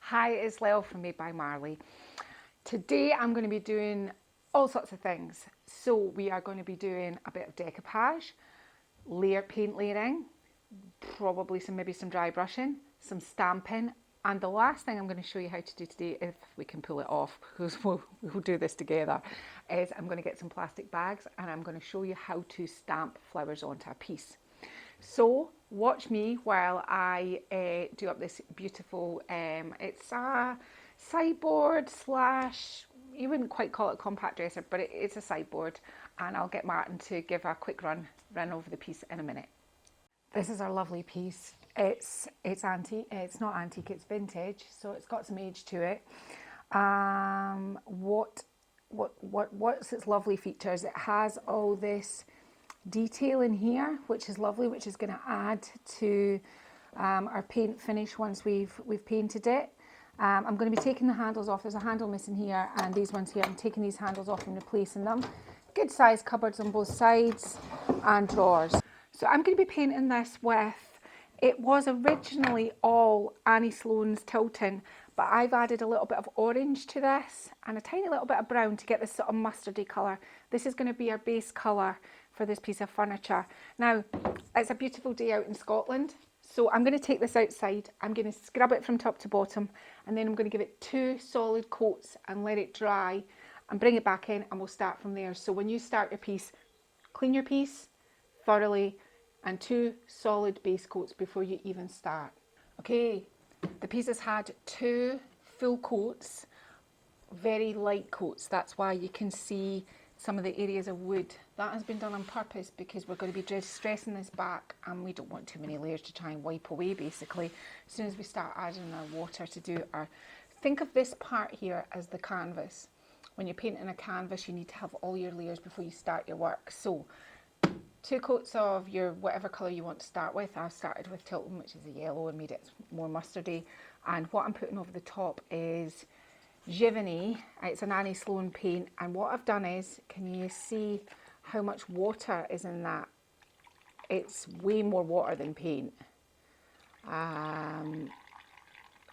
Hi, it's Lel from Made by Marley. Today I'm going to be doing all sorts of things. So we are going to be doing a bit of decoupage, paint layering, probably maybe some dry brushing, some stamping, and the last thing I'm going to show you how to do today, if we can pull it off, because we'll do this together, is I'm going to get some plastic bags and I'm going to show you how to stamp flowers onto a piece. So watch me while I do up this beautiful, it's a sideboard slash, you wouldn't quite call it a compact dresser, but it's a sideboard, and I'll get Martin to give a quick run over the piece in a minute. This is our lovely piece. It's antique, it's not antique, it's vintage, so it's got some age to it. What's its lovely features? It has all this detail in here, which is lovely, which is going to add to our paint finish once we've painted it. I'm going to be taking the handles off. There's a handle missing here, and these ones here, I'm taking these handles off and replacing them. Good size cupboards on both sides and drawers. So I'm going to be painting this with, it was originally all Annie Sloane's Tilton, but I've added a little bit of orange to this and a tiny little bit of brown to get this sort of mustardy colour. This is going to be our base colour for this piece of furniture. Now, it's a beautiful day out in Scotland, so I'm going to take this outside, I'm going to scrub it from top to bottom, and then I'm going to give it 2 solid coats and let it dry and bring it back in, and we'll start from there. So when you start your piece, clean your piece thoroughly and 2 solid base coats before you even start. Okay, the piece has had 2 full coats, very light coats. That's why you can see some of the areas of wood. That has been done on purpose because we're going to be stressing this back and we don't want too many layers to try and wipe away basically. As soon as we start adding our water to do our, think of this part here as the canvas. When you're painting a canvas, you need to have all your layers before you start your work. So 2 coats of your whatever colour you want to start with. I've started with Tilton, which is a yellow, and made it more mustardy. And what I'm putting over the top is Giverny. It's an Annie Sloane paint, and what I've done is, can you see how much water is in that? It's way more water than paint.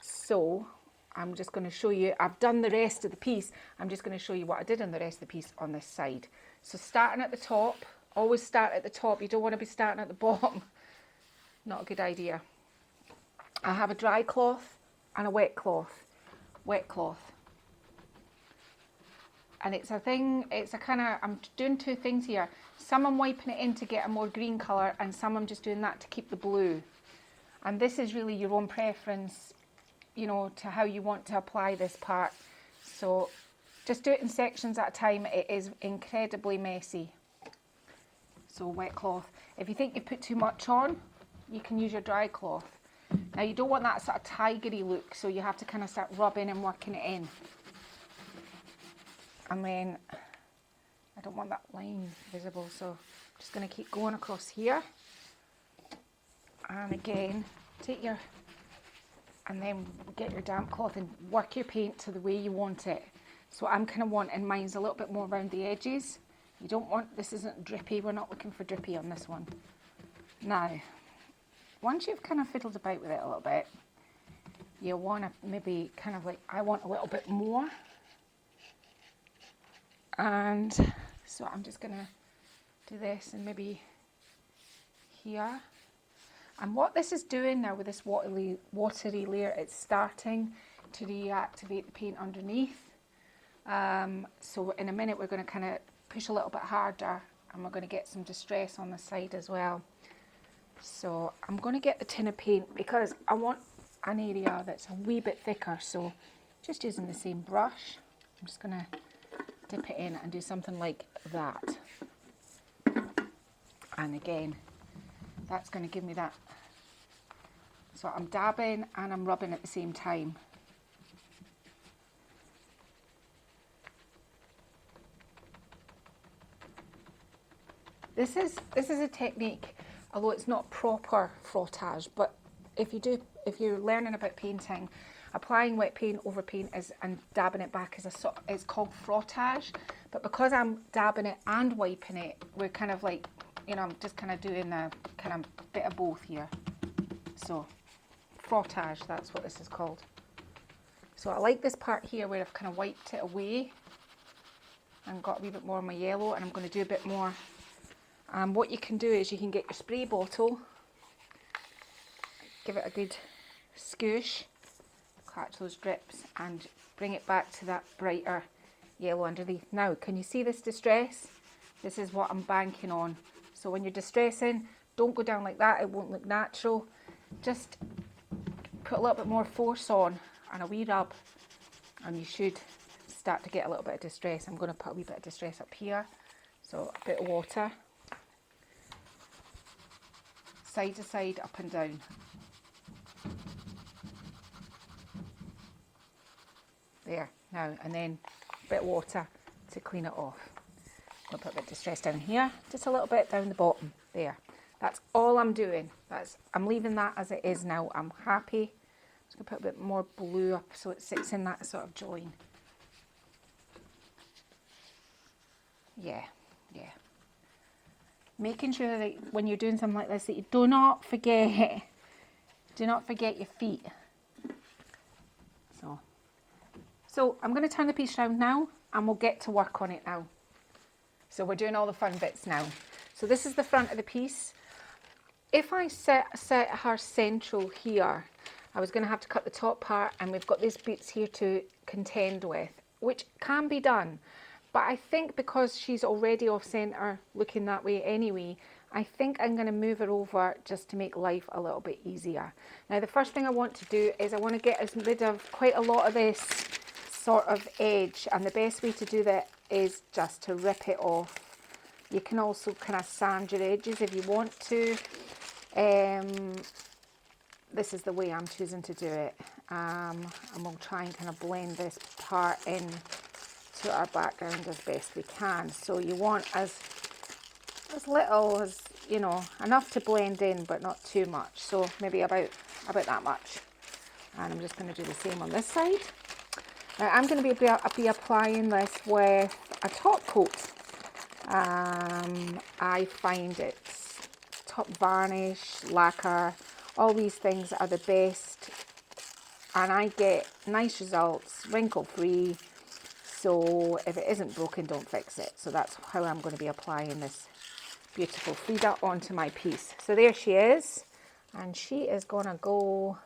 So I'm just going to show you, I've done the rest of the piece, I'm just going to show you what I did on the rest of the piece on this side. So starting at the top, always start at the top, you don't want to be starting at the bottom, not a good idea. I have a dry cloth and a wet cloth. And it's a thing, it's a kind of, I'm doing 2 things here. Some I'm wiping it in to get a more green colour, and some I'm just doing that to keep the blue. And this is really your own preference, you know, to how you want to apply this part. So just do it in sections at a time. It is incredibly messy. So wet cloth. If you think you've put too much on, you can use your dry cloth. Now you don't want that sort of tigery look, so you have to kind of start rubbing and working it in. And then I don't want that line visible, so I'm just going to keep going across here. And again, and then get your damp cloth and work your paint to the way you want it. So I'm kind of wanting mine's a little bit more around the edges. You don't want, this isn't drippy, we're not looking for drippy on this one. Now, once you've kind of fiddled about with it a little bit, you want to maybe kind of like, I want a little bit more. And so I'm just going to do this and maybe here. And what this is doing now with this watery layer, it's starting to reactivate the paint underneath. So in a minute we're going to kind of push a little bit harder, and we're going to get some distress on the side as well. So I'm going to get the tin of paint because I want an area that's a wee bit thicker. So just using the same brush, I'm just going to dip it in and do something like that. And again, that's going to give me that. So I'm dabbing and I'm rubbing at the same time. This is a technique, although it's not proper frottage, but if you're learning about painting, applying wet paint over paint and dabbing it back is called frottage. But because I'm dabbing it and wiping it, we're kind of like you know, I'm just kind of doing a kind of bit of both here. So frottage, that's what this is called. So I like this part here where I've kind of wiped it away and got a wee bit more of my yellow, and I'm going to do a bit more. What you can do is you can get your spray bottle, give it a good scoosh, catch those drips, and bring it back to that brighter yellow underneath. Now, can you see this distress? This is what I'm banking on. So when you're distressing, don't go down like that, it won't look natural. Just put a little bit more force on and a wee rub, and you should start to get a little bit of distress. I'm going to put a wee bit of distress up here. So a bit of water, side to side, up and down. There, now, and then a bit of water to clean it off. I'm going to put a bit of distress down here, just a little bit down the bottom, there. That's all I'm doing. I'm leaving that as it is now. I'm happy. I'm just going to put a bit more blue up so it sits in that sort of join. Yeah. Making sure that when you're doing something like this, that you do not forget your feet. So I'm going to turn the piece around now, and we'll get to work on it now. So we're doing all the fun bits now. So this is the front of the piece. If I set her central here, I was going to have to cut the top part, and we've got these bits here to contend with, which can be done. But I think because she's already off centre looking that way anyway, I think I'm going to move her over just to make life a little bit easier. Now the first thing I want to do is I want to get rid of quite a lot of this sort of edge, and the best way to do that is just to rip it off. You can also kind of sand your edges if you want to. This is the way I'm choosing to do it, and we'll try and kind of blend this part in to our background as best we can. So you want as little as, you know, enough to blend in but not too much, so maybe about that much. And I'm just going to do the same on this side. Now I'm going to be applying this with a top coat. I find it's top varnish, lacquer, all these things are the best, and I get nice results, wrinkle free. So if it isn't broken, don't fix it. So that's how I'm going to be applying this beautiful Frida onto my piece. So there she is, and she is going to go,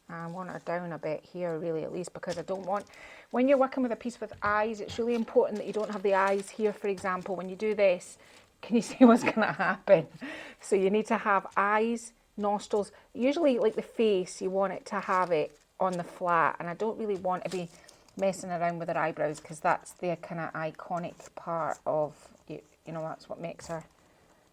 I want her down a bit here really, at least, because I don't want, when you're working with a piece with eyes, it's really important that you don't have the eyes here, for example. When you do this, can you see what's going to happen? So you need to have eyes, nostrils, usually like the face, you want it to have it on the flat, and I don't really want to be messing around with her eyebrows, because that's the kind of iconic part of, you know, that's what makes her.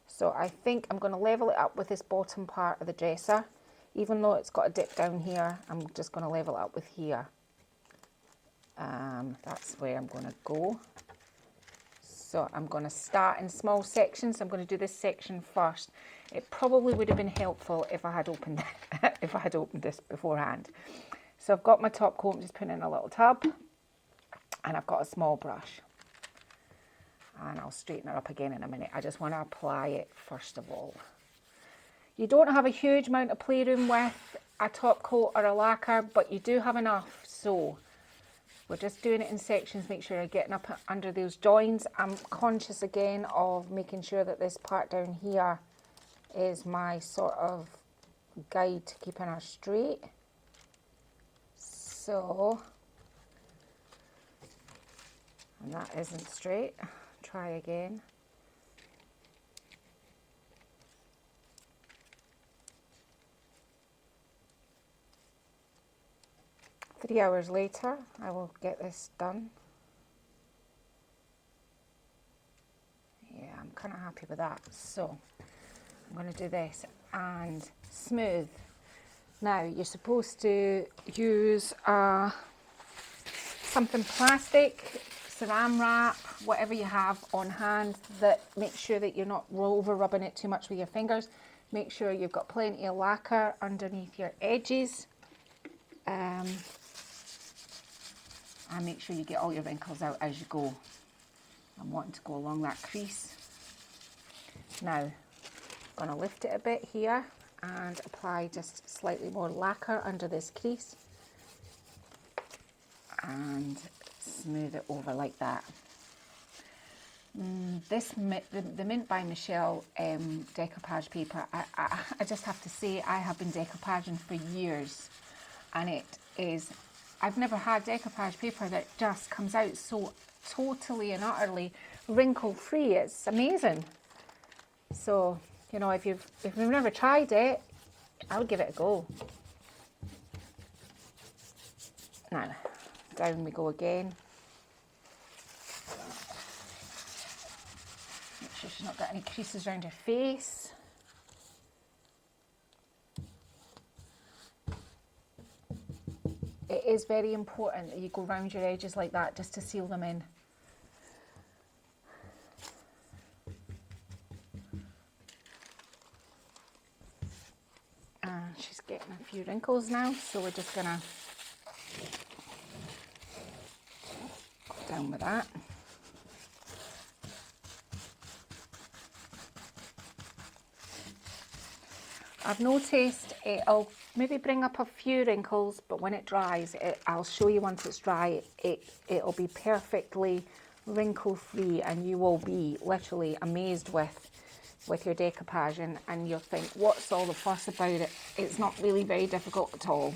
So I think I'm going to level it up with this bottom part of the dresser. Even though it's got a dip down here, I'm just going to level it up with here. That's where I'm going to go. So I'm going to start in small sections. I'm going to do this section first. It probably would have been helpful if I had opened this beforehand. So I've got my top coat, I'm just putting in a little tub, and I've got a small brush. And I'll straighten it up again in a minute. I just want to apply it first of all. You don't have a huge amount of playroom with a top coat or a lacquer, but you do have enough. So we're just doing it in sections. Make sure you're getting up under those joins. I'm conscious again of making sure that this part down here is my sort of guide to keeping her straight. So, and that isn't straight. Try again. Three hours later, I will get this done. Yeah, I'm kind of happy with that. So I'm going to do this and smooth. Now you're supposed to use something plastic, saran wrap, whatever you have on hand, that makes sure that you're not over rubbing it too much with your fingers. Make sure you've got plenty of lacquer underneath your edges. And make sure you get all your wrinkles out as you go. I'm wanting to go along that crease. Now, I'm going to lift it a bit here and apply just slightly more lacquer under this crease and smooth it over like that. The Mint by Michelle decoupage paper, I just have to say I have been decoupaging for years, and it is, I've never had decoupage paper that just comes out so totally and utterly wrinkle free. It's amazing. So, you know, if you've never tried it, I would give it a go. Now, down we go again. Make sure she's not got any creases around her face. It is very important that you go round your edges like that just to seal them in. She's getting a few wrinkles now, so we're just gonna go down with that. I've noticed it'll maybe bring up a few wrinkles, but when it dries, I'll show you once it's dry, it'll be perfectly wrinkle free, and you will be literally amazed with your decoupage, and you'll think, what's all the fuss about it? It's not really very difficult at all.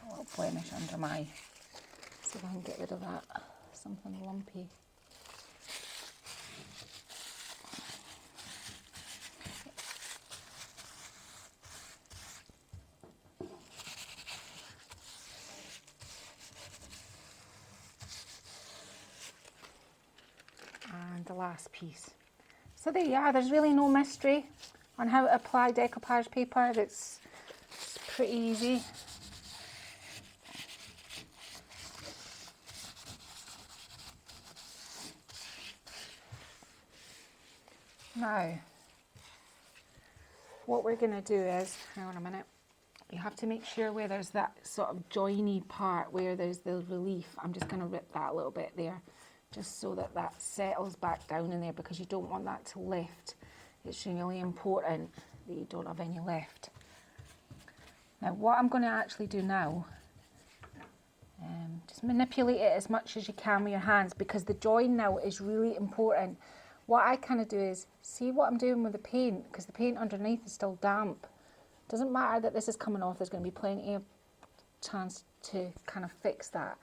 A little blemish under my, see if I can get rid of that, something lumpy. And the last piece. So there you are, there's really no mystery on how to apply decoupage paper. It's pretty easy. Now, what we're going to do is, hang on a minute, you have to make sure where there's that sort of joiny part where there's the relief. I'm just going to rip that a little bit there, just so that that settles back down in there, because you don't want that to lift. It's really important that you don't have any lift. Now what I'm going to actually do now, just manipulate it as much as you can with your hands, because the join now is really important. What I kind of do is, see what I'm doing with the paint, because the paint underneath is still damp. Doesn't matter that this is coming off, there's going to be plenty of chance to kind of fix that.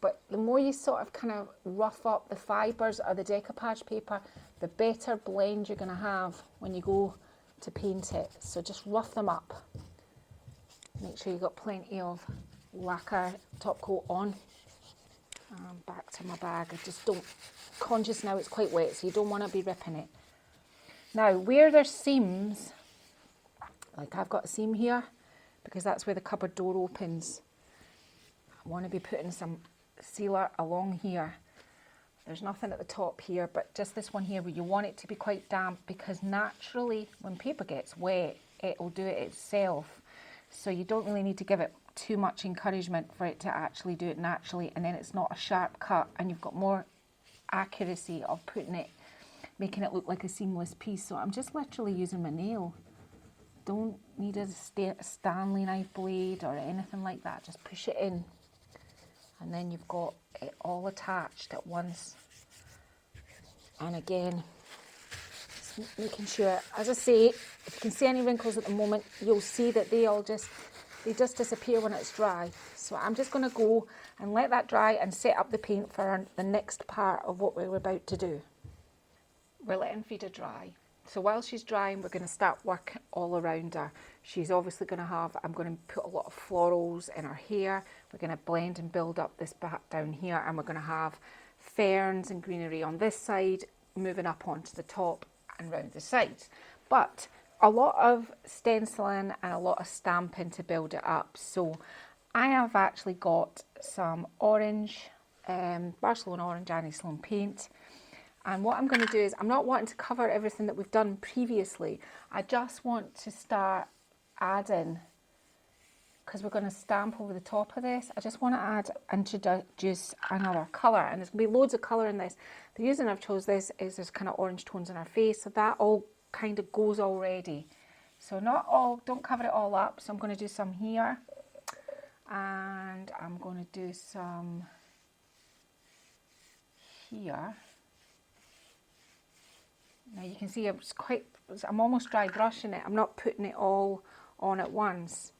But the more you sort of kind of rough up the fibres of the decoupage paper, the better blend you're going to have when you go to paint it. So just rough them up. Make sure you've got plenty of lacquer top coat on. Back to my bag. I just don't, conscious now it's quite wet, so you don't want to be ripping it. Now where there's seams, like I've got a seam here, because that's where the cupboard door opens, I want to be putting some sealer along here. There's nothing at the top here, but just this one here where you want it to be quite damp, because naturally when paper gets wet it will do it itself, so you don't really need to give it too much encouragement for it to actually do it naturally, and then it's not a sharp cut and you've got more accuracy of putting it, making it look like a seamless piece. So I'm just literally using my nail. Don't need a Stanley knife blade or anything like that, just push it in. And then you've got it all attached at once. And again, just making sure, as I say, if you can see any wrinkles at the moment, you'll see that they just disappear when it's dry. So I'm just going to go and let that dry and set up the paint for the next part of what we're about to do. We're letting Frida dry. So while she's drying, we're going to start work all around her. She's obviously going to have, I'm going to put a lot of florals in her hair. We're going to blend and build up this back down here, and we're going to have ferns and greenery on this side, moving up onto the top and round the sides. But a lot of stenciling and a lot of stamping to build it up. So I have actually got some orange, Barcelona orange anti-slum paint. And what I'm going to do is, I'm not wanting to cover everything that we've done previously. I just want to start adding because we're going to stamp over the top of this, I just want to introduce another colour, and there's going to be loads of colour in this. The reason I've chose this is there's kind of orange tones in our face, so that all kind of goes already. So not all, don't cover it all up, so I'm going to do some here, and I'm going to do some here. Now you can see I'm almost dry brushing it, I'm not putting it all on at once.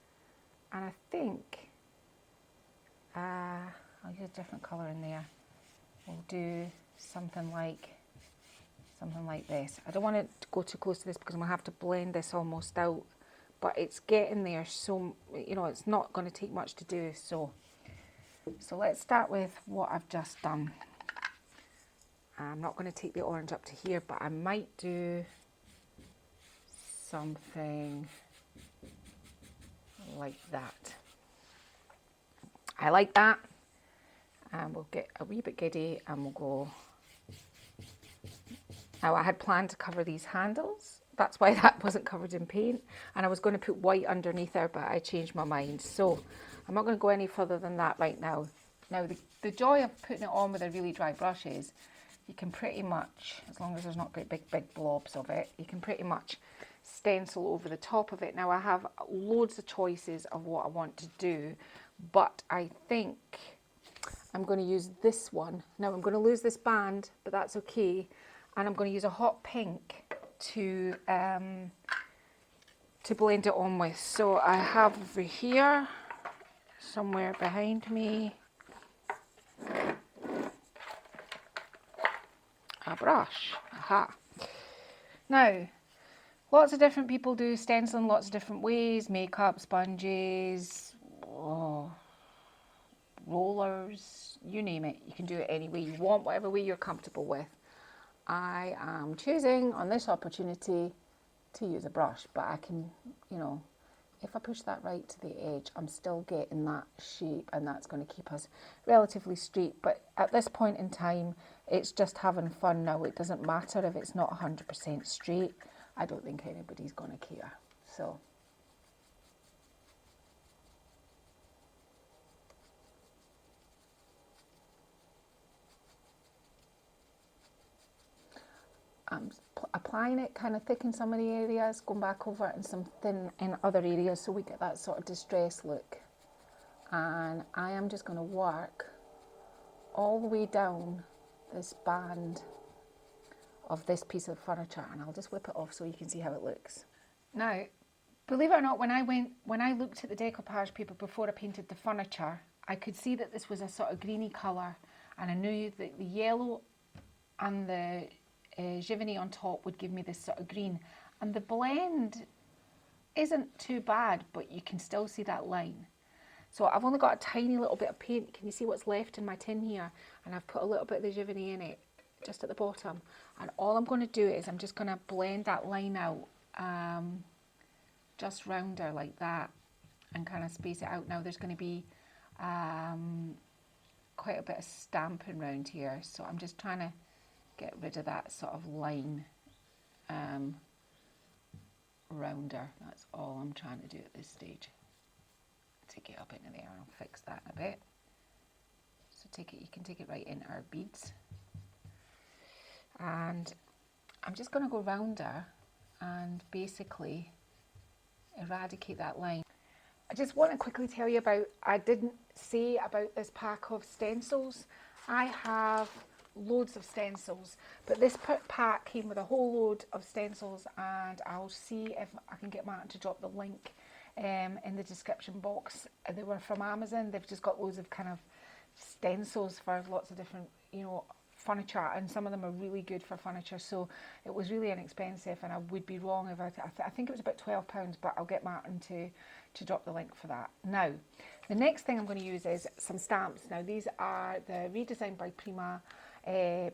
And I think I'll use a different colour in there. We'll do something like this. I don't want it to go too close to this because I'm going to have to blend this almost out, but it's getting there, so you know it's not going to take much to do. So let's start with what I've just done. I'm not going to take the orange up to here, but I might do something like that. I like that. And we'll get a wee bit giddy and we'll go. Now I had planned to cover these handles. That's why that wasn't covered in paint. And I was going to put white underneath there, but I changed my mind. So I'm not going to go any further than that right now. Now the joy of putting it on with a really dry brush is you can pretty much, as long as there's not great big blobs of it, you can pretty much stencil over the top of it. Now I have loads of choices of what I want to do, but I think I'm going to use this one. Now I'm going to lose this band, but that's okay. And I'm going to use a hot pink to blend it on with. So I have over here, somewhere behind me, a brush. Aha. Now, lots of different people do stenciling lots of different ways. Makeup, sponges, rollers, you name it. You can do it any way you want, whatever way you're comfortable with. I am choosing on this opportunity to use a brush, but I can, you know, if I push that right to the edge, I'm still getting that shape, and that's going to keep us relatively straight. But at this point in time, it's just having fun now. It doesn't matter if it's not 100% straight. I don't think anybody's going to care. So I'm applying it kind of thick in some of the areas, going back over it and some thin in other areas, so we get that sort of distressed look. And I am just going to work all the way down this band of this piece of furniture, and I'll just whip it off so you can see how it looks. Now, believe it or not, when I looked at the decoupage paper before I painted the furniture, I could see that this was a sort of greeny colour, and I knew that the yellow and the Giverny on top would give me this sort of green, and the blend isn't too bad, but you can still see that line. So I've only got a tiny little bit of paint. Can you see what's left in my tin here? And I've put a little bit of the Giverny in it, just at the bottom. And all I'm going to do is I'm just going to blend that line out, just round her like that, and kind of space it out. Now there's going to be quite a bit of stamping around here, so I'm just trying to get rid of that sort of line round her. That's all I'm trying to do at this stage. Take it up into there, and I'll fix that in a bit. So you can take it right into our beads. And I'm just going to go round her and basically eradicate that line. I just want to quickly tell you I didn't say about this pack of stencils. I have loads of stencils, but this pack came with a whole load of stencils, and I'll see if I can get Martin to drop the link in the description box. They were from Amazon. They've just got loads of kind of stencils for lots of different, you know, furniture, and some of them are really good for furniture, so it was really inexpensive, and I would be wrong if I think it was about £12, but I'll get Martin to drop the link for that. Now, the next thing I'm going to use is some stamps. Now, these are the Redesigned by Prima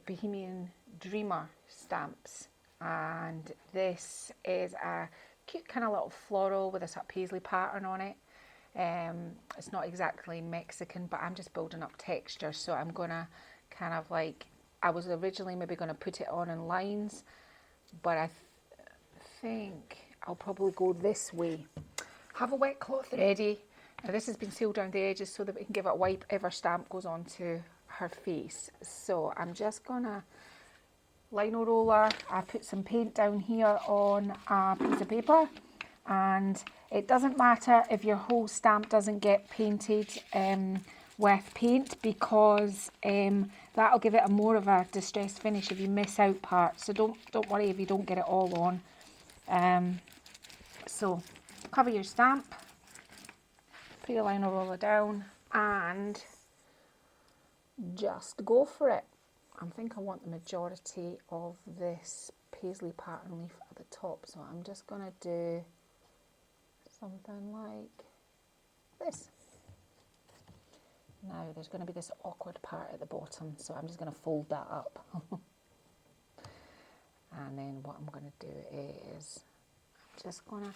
Bohemian Dreamer stamps, and this is a cute kind of little floral with a sort of paisley pattern on it. It's not exactly Mexican, but I'm just building up texture, so I'm gonna kind of like, I was originally maybe going to put it on in lines, but I think I'll probably go this way. Have a wet cloth ready Now this has been sealed around the edges so that we can give it a wipe if our stamp goes onto her face. So I'm just gonna lino roller. I put some paint down here on a piece of paper, and it doesn't matter if your whole stamp doesn't get painted with paint, because that'll give it a more of a distressed finish if you miss out parts. So don't worry if you don't get it all on. So cover your stamp, put your lino roller down, and just go for it. I think I want the majority of this paisley pattern leaf at the top, so I'm just going to do something like this. Now there's going to be this awkward part at the bottom, so I'm just going to fold that up. And then what I'm going to do is I'm just going to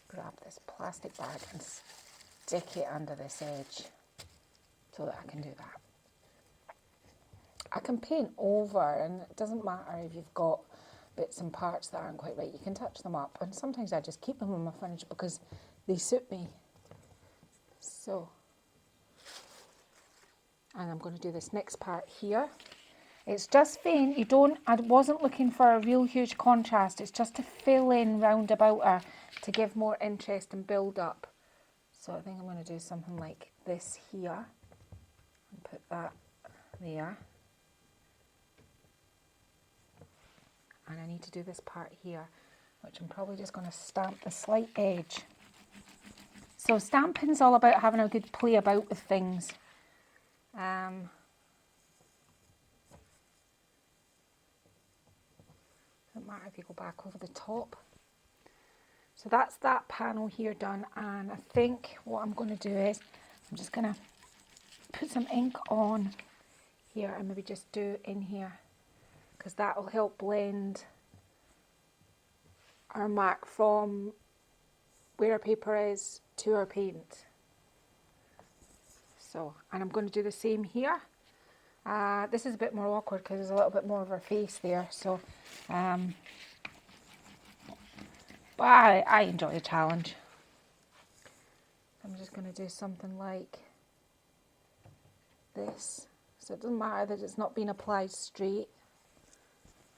grab this plastic bag and stick it under this edge so that I can do that. I can paint over, and it doesn't matter if you've got bits and parts that aren't quite right. You can touch them up, and sometimes I just keep them on my furniture because they suit me. So, and I'm going to do this next part here. It's just faint. I wasn't looking for a real huge contrast. It's just to fill in round about her to give more interest and build up. So I think I'm going to do something like this here and put that there. And I need to do this part here, which I'm probably just going to stamp the slight edge. So stamping is all about having a good play about with things. Doesn't matter if you go back over the top. So that's that panel here done, and I think what I'm going to do is I'm just going to put some ink on here and maybe just do in here, because that will help blend our mark from where our paper is to our paint. So, and I'm going to do the same here. This is a bit more awkward because there's a little bit more of her face there. So, but I enjoy the challenge. I'm just going to do something like this. So it doesn't matter that it's not being applied straight.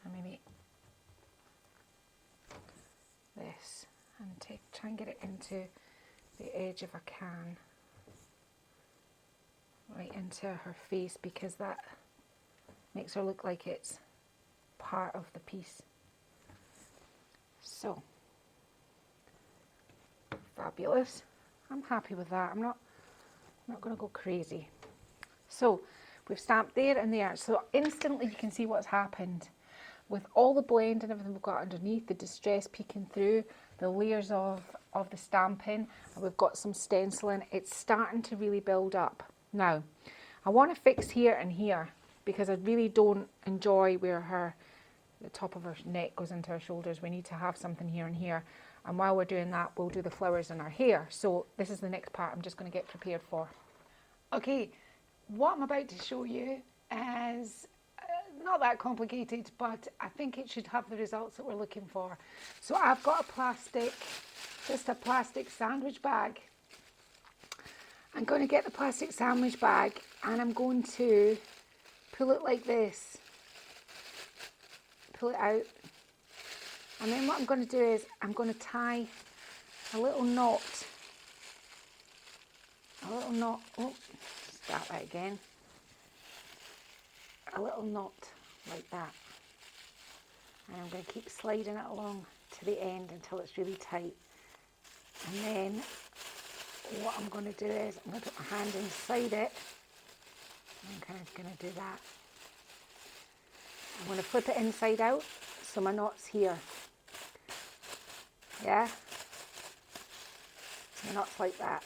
And maybe this, and try and get it into the edge if I can, right into her face, because that makes her look like it's part of the piece. So fabulous. I'm happy with that. I'm not going to go crazy. So we've stamped there and there, so instantly you can see what's happened. With all the blend and everything we've got underneath, the distress peeking through, the layers of the stamping, and we've got some stenciling, it's starting to really build up. Now, I want to fix here and here, because I really don't enjoy where the top of her neck goes into her shoulders. We need to have something here and here. And while we're doing that, we'll do the flowers in her hair. So this is the next part I'm just going to get prepared for. Okay, what I'm about to show you is not that complicated, but I think it should have the results that we're looking for. So I've got just a plastic sandwich bag. I'm going to get the plastic sandwich bag and I'm going to pull it like this. Pull it out. And then what I'm going to do is I'm going to tie a little knot. Oh, start that again. A little knot like that, and I'm going to keep sliding it along to the end until it's really tight. And then what I'm going to do is I'm going to put my hand inside it. I'm kind of going to do that. I'm going to flip it inside out so my knot's here. Yeah, my knot's like that.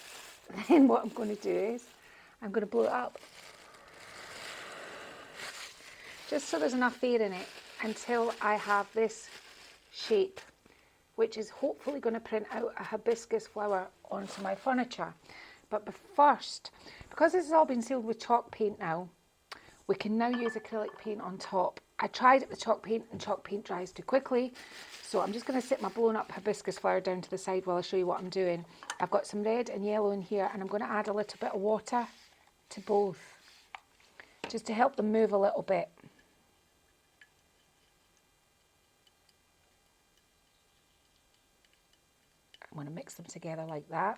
Then what I'm going to do is I'm going to blow it up, just so there's enough air in it, until I have this shape, which is hopefully going to print out a hibiscus flower onto my furniture. But first, because this has all been sealed with chalk paint now, we can now use acrylic paint on top. I tried it with chalk paint, and chalk paint dries too quickly. So I'm just going to sit my blown up hibiscus flower down to the side while I show you what I'm doing. I've got some red and yellow in here, and I'm going to add a little bit of water to both, just to help them move a little bit. I'm going to mix them together like that.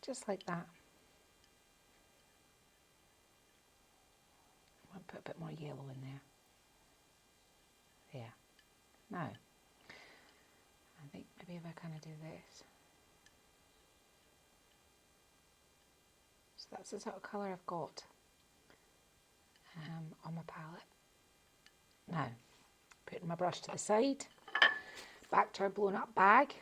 Just like that. I'll put a bit more yellow in there. There. Now, I think maybe if I kind of do this. So that's the sort of colour I've got on my palette. Now, putting my brush to the side, back to our blown up bag.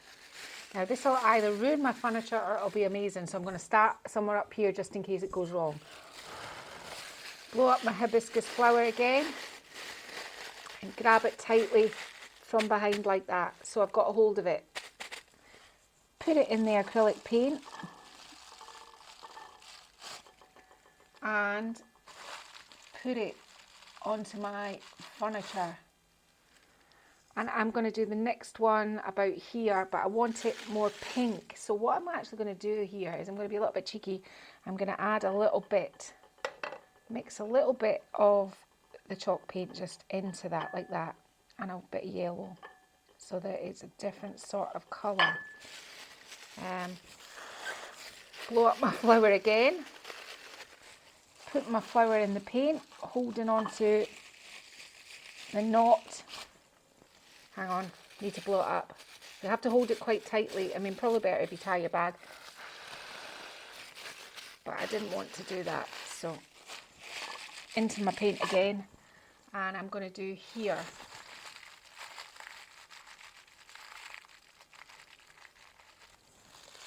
Now this will either ruin my furniture or it'll be amazing, so I'm going to start somewhere up here just in case it goes wrong. Blow up my hibiscus flower again and grab it tightly from behind like that, so I've got a hold of it. Put it in the acrylic paint and put it onto my furniture. And I'm going to do the next one about here, but I want it more pink. So what I'm actually going to do here is I'm going to be a little bit cheeky. I'm going to add a little bit, mix a little bit of the chalk paint just into that, like that, and a bit of yellow, so that it's a different sort of colour. Blow up my flower again. Put my flower in the paint, holding on to the knot. Hang on, need to blow it up. You have to hold it quite tightly. I mean, probably better if you tie your bag. But I didn't want to do that. So, into my paint again. And I'm going to do here.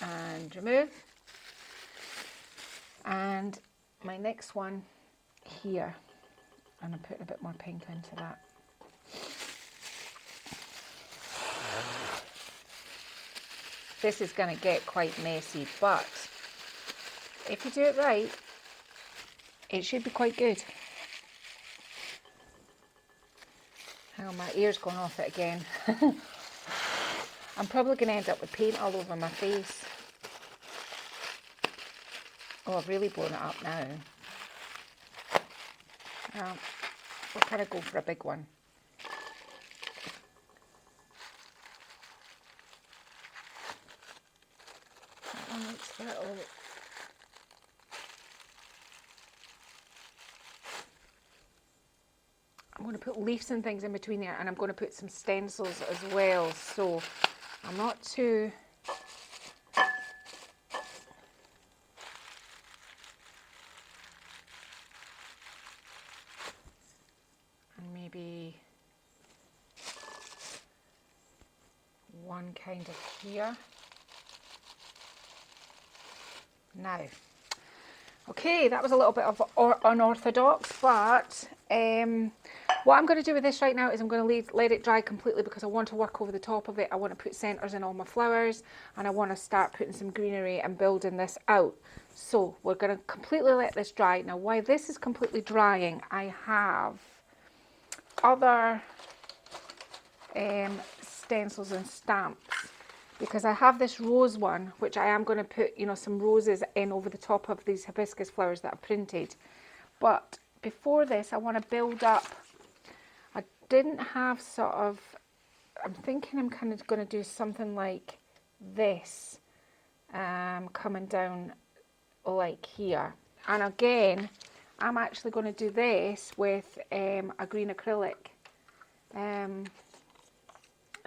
And remove. And my next one here. And I'm putting a bit more pink into that. This is going to get quite messy, but if you do it right, it should be quite good. Hang on, my ear's gone off it again. I'm probably going to end up with paint all over my face. Oh, I've really blown it up now. We'll kind of go for a big one. I'm going to put leaves and things in between there, and I'm going to put some stencils as well, so I'm not too... And maybe one kind of here. Now, okay, that was a little bit of unorthodox, but what I'm going to do with this right now is I'm going to let it dry completely, because I want to work over the top of it. I want to put centres in all my flowers, and I want to start putting some greenery and building this out. So we're going to completely let this dry. Now, while this is completely drying, I have other stencils and stamps, because I have this rose one, which I am going to put, you know, some roses in over the top of these hibiscus flowers that I've printed. But before this, I want to build up. I didn't have sort of, I'm thinking I'm kind of going to do something like this, coming down like here. And again, I'm actually going to do this with a green acrylic.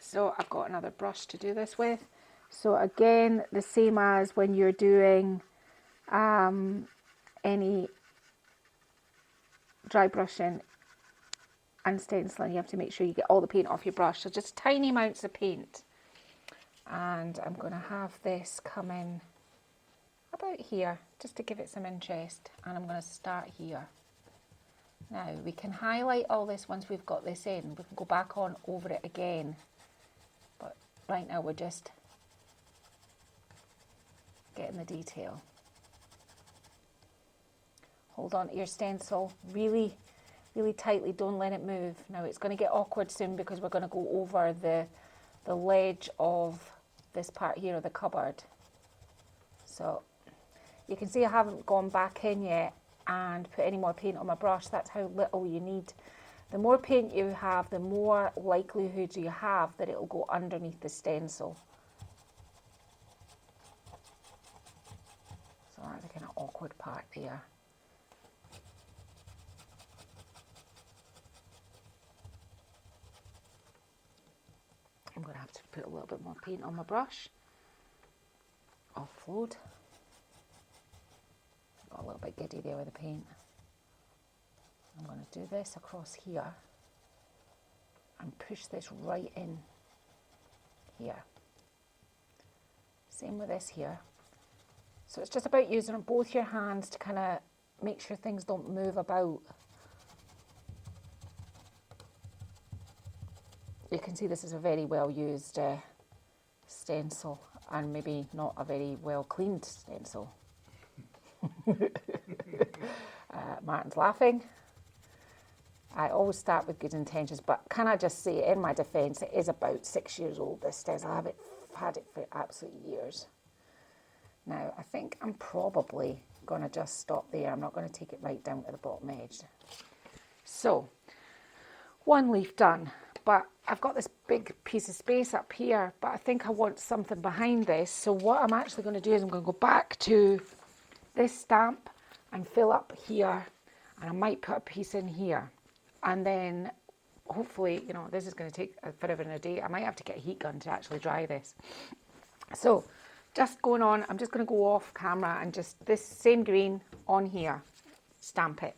So I've got another brush to do this with. So again, the same as when you're doing any dry brushing and stenciling, you have to make sure you get all the paint off your brush. So just tiny amounts of paint. And I'm going to have this come in about here, just to give it some interest. And I'm going to start here. Now, we can highlight all this once we've got this in. We can go back on over it again. But right now we're just getting the detail. Hold on to your stencil really, really tightly, don't let it move. Now it's going to get awkward soon because we're going to go over the ledge of this part here of the cupboard. So you can see I haven't gone back in yet and put any more paint on my brush. That's how little you need. The more paint you have, the more likelihood you have that it'll go underneath the stencil. So that's a kind of awkward part there. I'm going to have to put a little bit more paint on my brush. Offload. Got a little bit giddy there with the paint. I'm going to do this across here and push this right in here. Same with this here. So it's just about using both your hands to kind of make sure things don't move about. You can see this is a very well used stencil and maybe not a very well cleaned stencil. Martin's laughing. I always start with good intentions, but can I just say, in my defence, it is about 6 years old, this stencil. I've had it for absolute years. Now, I think I'm probably going to just stop there. I'm not going to take it right down to the bottom edge. So, one leaf done, but I've got this big piece of space up here, but I think I want something behind this. So what I'm actually going to do is I'm going to go back to this stamp and fill up here, and I might put a piece in here. And then hopefully, you know, this is going to take forever and a day. I might have to get a heat gun to actually dry this. So just going on, I'm just going to go off camera and just this same green on here, stamp it.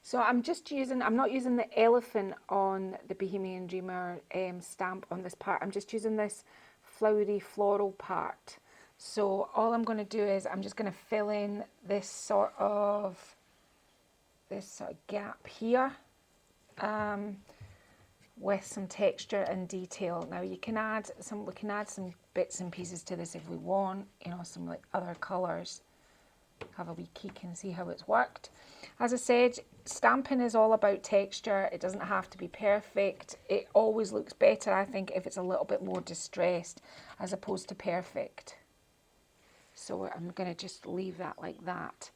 So I'm not using the elephant on the Bohemian Dreamer stamp on this part. I'm just using this flowery floral part. So all I'm going to do is I'm just going to fill in this sort of gap here with some texture and detail. Now we can add some bits and pieces to this if we want, you know, some like other colours. Have a wee peek and see how it's worked. As I said, stamping is all about texture. It doesn't have to be perfect. It always looks better, I think, if it's a little bit more distressed as opposed to perfect. So I'm going to just leave that like that.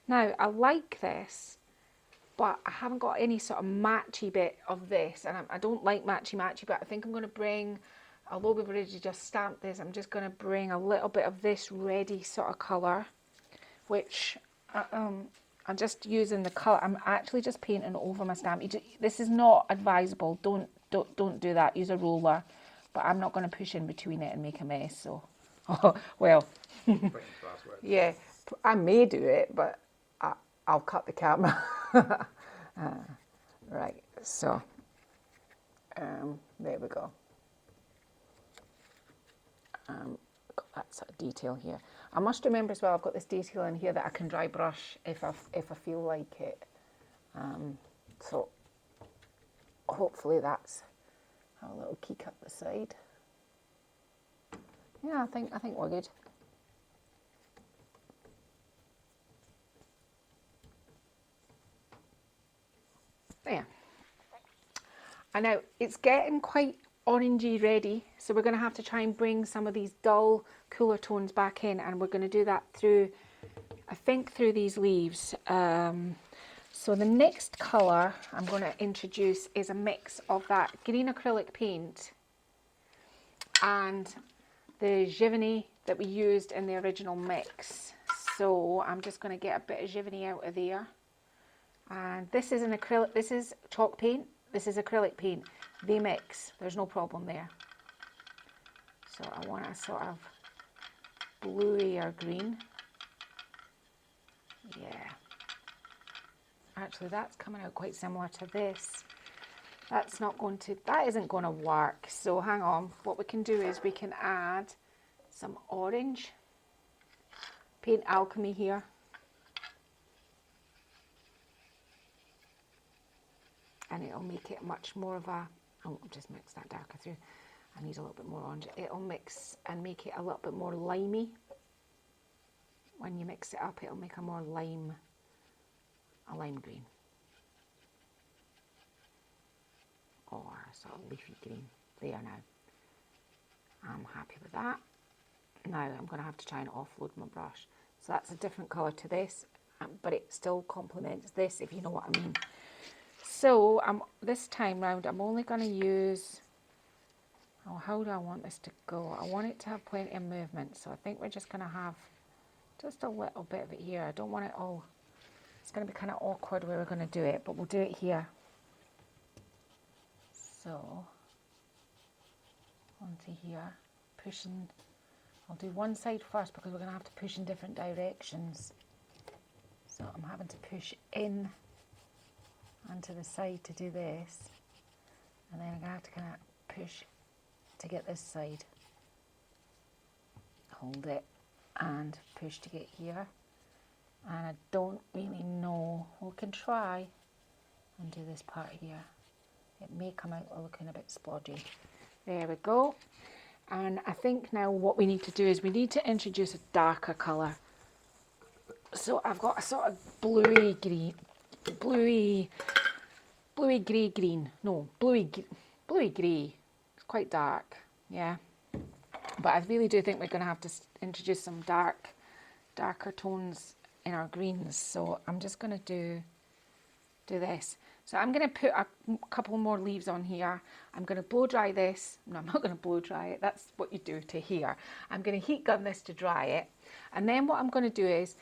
Now, I like this, but I haven't got any sort of matchy bit of this, and I don't like matchy, but I think I'm going to bring, although we've already just stamped this, I'm just going to bring a little bit of this reddy sort of colour, which I'm just using the colour. I'm actually just painting over my stamp. This is not advisable. Don't do that. Use a roller, but I'm not going to push in between it and make a mess. So, well, yeah, I may do it, but I'll cut the camera. Right, so there we go. Got that sort of detail here. I must remember as well, I've got this detail in here that I can dry brush if I feel like it. So hopefully that's have a little kick up the side. Yeah, I think we're good. There. And now it's getting quite orangey ready, so we're going to have to try and bring some of these dull cooler tones back in, and we're going to do that through, I think, through these leaves. So the next colour I'm going to introduce is a mix of that green acrylic paint and the Giverny that we used in the original mix. So I'm just going to get a bit of Giverny out of there, and this is an acrylic, this is chalk paint, this is acrylic paint. They mix, there's no problem there. So I want a sort of bluey or green. Yeah. Actually, that's coming out quite similar to this. That isn't going to work. So hang on, what we can do is we can add some orange. Paint Alchemy here. And it'll make it much more of a, oh, just mix that darker through. I need a little bit more orange. It'll mix and make it a little bit more limey when you mix it up, it'll make a more lime green. Or sort of leafy green. There now. I'm happy with that. Now I'm going to have to try and offload my brush. So that's a different colour to this, but it still complements this, if you know what I mean. So this time round, I'm only going to use, oh, how do I want this to go? I want it to have plenty of movement, so I think we're just going to have just a little bit of it here. I don't want it all, it's going to be kind of awkward where we're going to do it, but we'll do it here. So, onto here, pushing. I'll do one side first because we're going to have to push in different directions. So I'm having to push in onto the side to do this. And then I'm going to have to kind of push to get this side. Hold it and push to get here. And I don't really know. We can try and do this part here. It may come out looking a bit splodgy. There we go. And I think now what we need to do is we need to introduce a darker colour. So I've got a sort of bluey green, bluey grey green. No, bluey grey. It's quite dark, yeah. But I really do think we're going to have to introduce some darker tones in our greens. So I'm just going to do this. So I'm going to put a couple more leaves on here. I'm going to blow dry this. No, I'm not going to blow dry it. That's what you do to here. I'm going to heat gun this to dry it. And then what I'm going to do is,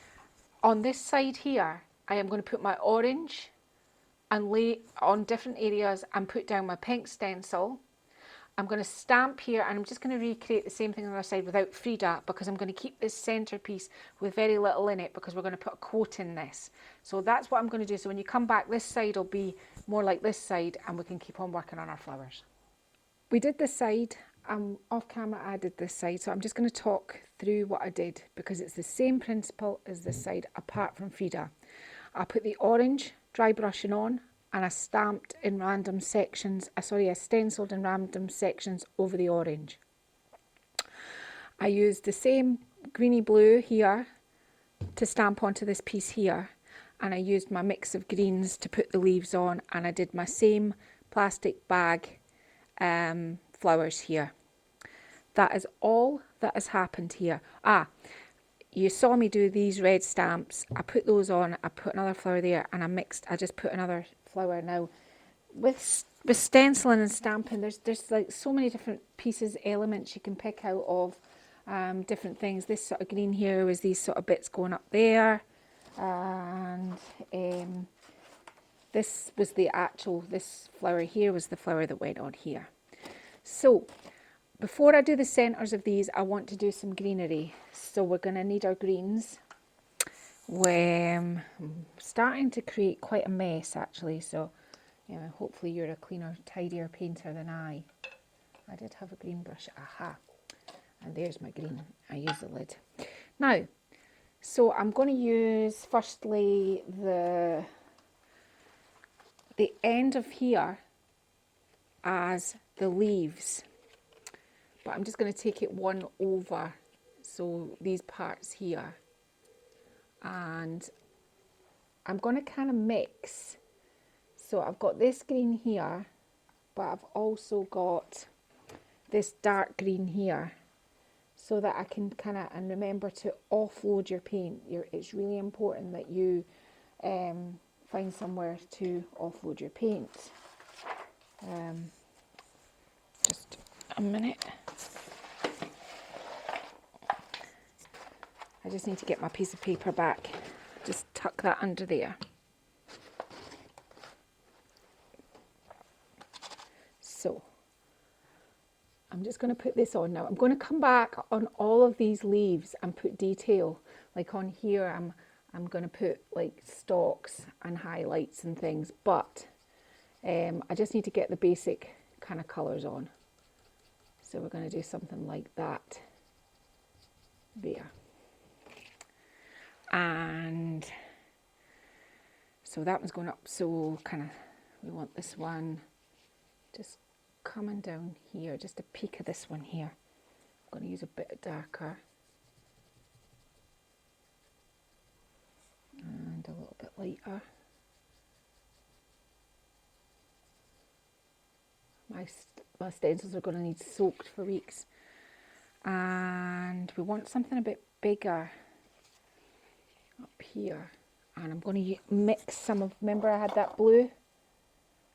on this side here, I am going to put my orange and lay on different areas and put down my pink stencil. I'm going to stamp here, and I'm just going to recreate the same thing on the other side without Frida, because I'm going to keep this centerpiece with very little in it, because we're going to put a quote in this. So that's what I'm going to do. So when you come back, this side will be more like this side, and we can keep on working on our flowers. We did this side, off camera I did this side, so I'm just going to talk through what I did, because it's the same principle as this side, apart from Frida. I put the orange dry brushing on, and I stamped in random sections, I stenciled in random sections over the orange. I used the same greeny blue here to stamp onto this piece here, and I used my mix of greens to put the leaves on, and I did my same plastic bag flowers here. That is all that has happened here. You saw me do these red stamps. I put those on, I put another flower there, and I just put another flower. Now with stenciling and stamping, there's like so many different pieces, elements you can pick out of, different things. This sort of green here was these sort of bits going up there, and this was this flower here was the flower that went on here. So before I do the centres of these, I want to do some greenery. So we're going to need our greens. I'm starting to create quite a mess actually, so hopefully you're a cleaner, tidier painter than I. I did have a green brush, aha, and there's my green. I use the lid. Now, so I'm going to use firstly the end of here as the leaves, but I'm just going to take it one over, so these parts here. And I'm going to kind of mix. So I've got this green here, but I've also got this dark green here, so that I can kind of, and remember to offload your paint. It's really important that you find somewhere to offload your paint. Just a minute. I just need to get my piece of paper back. Just tuck that under there. So, I'm just going to put this on now. I'm going to come back on all of these leaves and put detail. Like on here, I'm going to put like stalks and highlights and things. But I just need to get the basic kind of colours on. So we're going to do something like that. There. And so that one's going up, so kind of we want this one just coming down here, just a peak of this one here. I'm going to use a bit darker. bit lighter. My stencils are going to need soaked for weeks. And we want something a bit bigger up here. And I'm going to mix some of, remember I had that blue?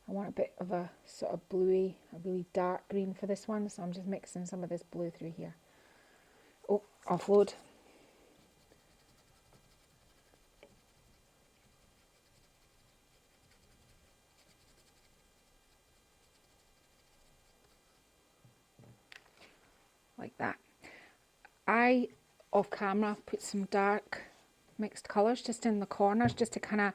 I want a bit of a sort of bluey, a really dark green for this one. So I'm just mixing some of this blue through here. Oh, offload. Like that. I, off camera, put some dark mixed colours just in the corners just to kind of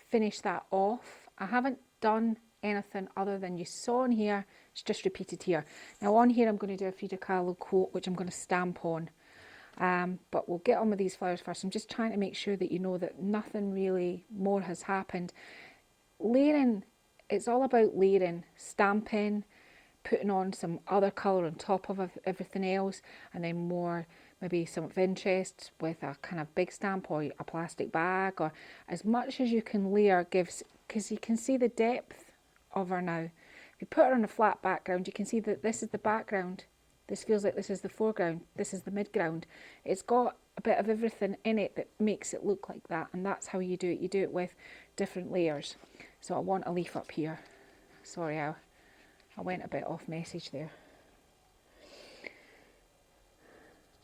finish that off. I haven't done anything other than you saw in here. It's just repeated here. Now on here I'm going to do a Frida Kahlo quote which I'm going to stamp on. But we'll get on with these flowers first. I'm just trying to make sure that you know that nothing really more has happened. Layering, it's all about layering, stamping, putting on some other colour on top of everything else, and then more maybe some of interest with a kind of big stamp or a plastic bag, or as much as you can layer gives, because you can see the depth of her now. If you put her on a flat background, you can see that this is the background, this feels like this is the foreground, this is the midground. It's got a bit of everything in it that makes it look like that, and that's how you do it. You do it with different layers. So I want a leaf up here. Sorry, I went a bit off message there.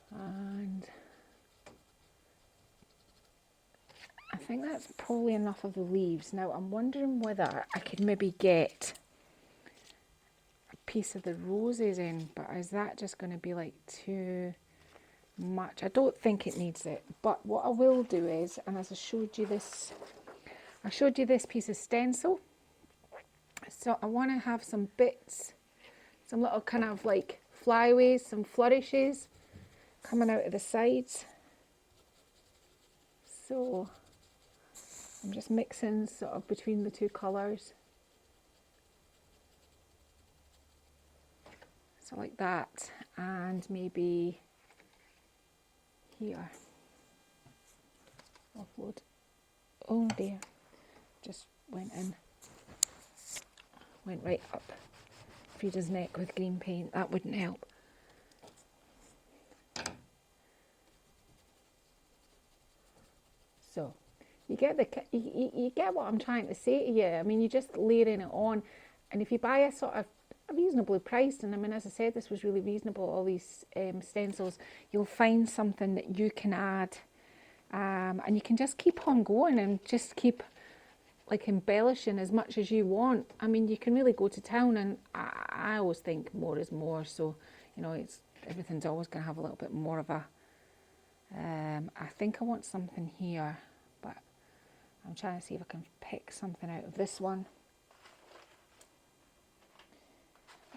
And I think that's probably enough of the leaves. Now I'm wondering whether I could maybe get a piece of the roses in, but is that just going to be like too much? I don't think it needs it, but what I will do is, and as I showed you this piece of stencil, so I want to have some bits, some little kind of like flyaways, some flourishes coming out of the sides. So I'm just mixing sort of between the two colours. So like that, and maybe here. Offload. Oh dear, just went in. Went right up Frida's neck with green paint. That wouldn't help. So you get you get what I'm trying to say to you. I mean, you're just layering it on, and if you buy a sort of reasonably priced, and I mean, as I said, this was really reasonable, all these stencils, you'll find something that you can add, and you can just keep on going and just keep like embellishing as much as you want. I mean, you can really go to town, and I always think more is more. So, you know, everything's always going to have a little bit more of a, I think I want something here, but I'm trying to see if I can pick something out of this one.